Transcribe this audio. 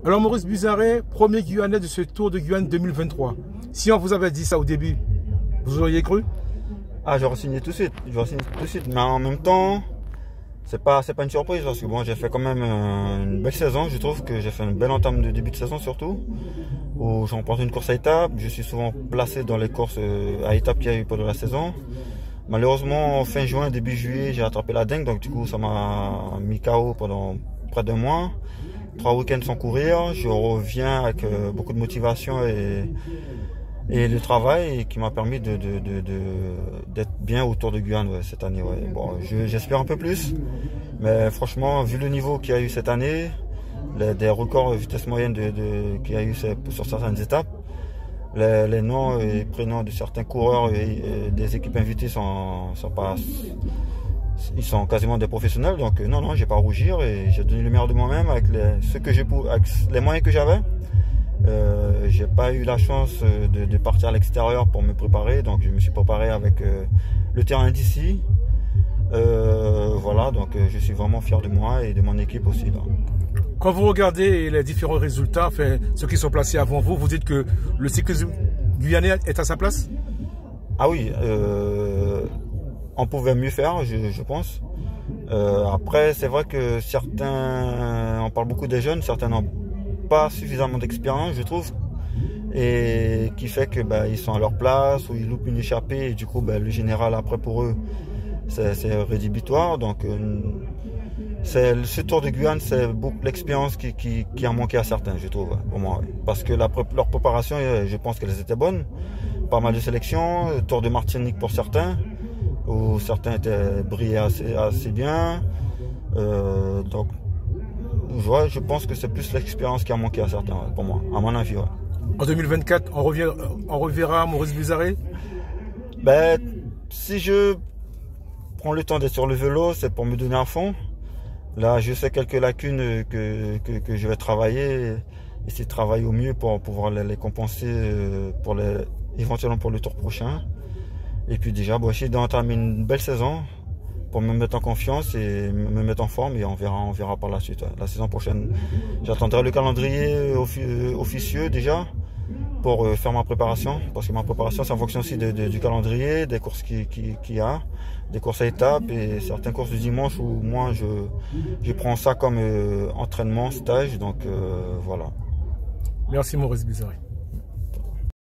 Alors Maurice Buzaret, premier Guyanais de ce Tour de Guyane 2023. Si on vous avait dit ça au début, vous auriez cru? Ah, j'aurais signé tout de suite. Mais en même temps, c'est pas une surprise parce que bon, j'ai fait quand même une belle saison. Je trouve que j'ai fait une belle entame de début de saison surtout, où j'ai remporté une course à étapes. Je suis souvent placé dans les courses à étapes qu'il y a eu pendant la saison. Malheureusement, fin juin, début juillet, j'ai attrapé la dengue, donc du coup, ça m'a mis KO pendant près d'un mois. 3 week-ends sans courir. Je reviens avec beaucoup de motivation et le travail qui m'a permis d'être bien autour de Guyane cette année. Ouais. Bon, j'espère un peu plus, mais franchement, vu le niveau qu'il y a eu cette année, des records de vitesse moyenne qu'il y a eu sur certaines étapes, les noms et prénoms de certains coureurs et des équipes invitées ils sont quasiment des professionnels, donc non, j'ai pas à rougir et j'ai donné le meilleur de moi-même avec les moyens que j'avais. J'ai pas eu la chance de partir à l'extérieur pour me préparer, donc je me suis préparé avec le terrain d'ici. Voilà, donc je suis vraiment fier de moi et de mon équipe aussi là. Quand vous regardez les différents résultats, enfin, ceux qui sont placés avant vous, vous dites que le cyclisme guyanais est à sa place? Ah oui, on pouvait mieux faire, je pense. Après, c'est vrai que certains, on parle beaucoup des jeunes, certains n'ont pas suffisamment d'expérience, je trouve, et qui fait que ils sont à leur place ou ils loupent une échappée et du coup le général après pour eux c'est rédhibitoire. Donc ce Tour de Guyane, c'est beaucoup l'expérience qui a manqué à certains, je trouve, pour moi, parce que leur préparation, je pense qu'elles étaient bonnes, pas mal de sélections, Tour de Martinique pour certains, où certains étaient brillés assez bien, donc je pense que c'est plus l'expérience qui a manqué à certains, pour moi, à mon avis. Ouais. En 2024, on reverra Maurice Buzaret? Si je prends le temps d'être sur le vélo, c'est pour me donner à fond. Là, je sais quelques lacunes que je vais travailler, essayer de travailler au mieux pour pouvoir les compenser éventuellement pour le tour prochain. Et puis déjà, essayer d'entamer une belle saison pour me mettre en confiance et me mettre en forme et on verra par la suite. Ouais. La saison prochaine, j'attendrai le calendrier officieux déjà pour faire ma préparation, parce que ma préparation c'est en fonction aussi du calendrier, des courses qu'il y a, des courses à étapes et certaines courses du dimanche où moi je prends ça comme entraînement, stage, donc voilà. Merci Maurice Buzaret.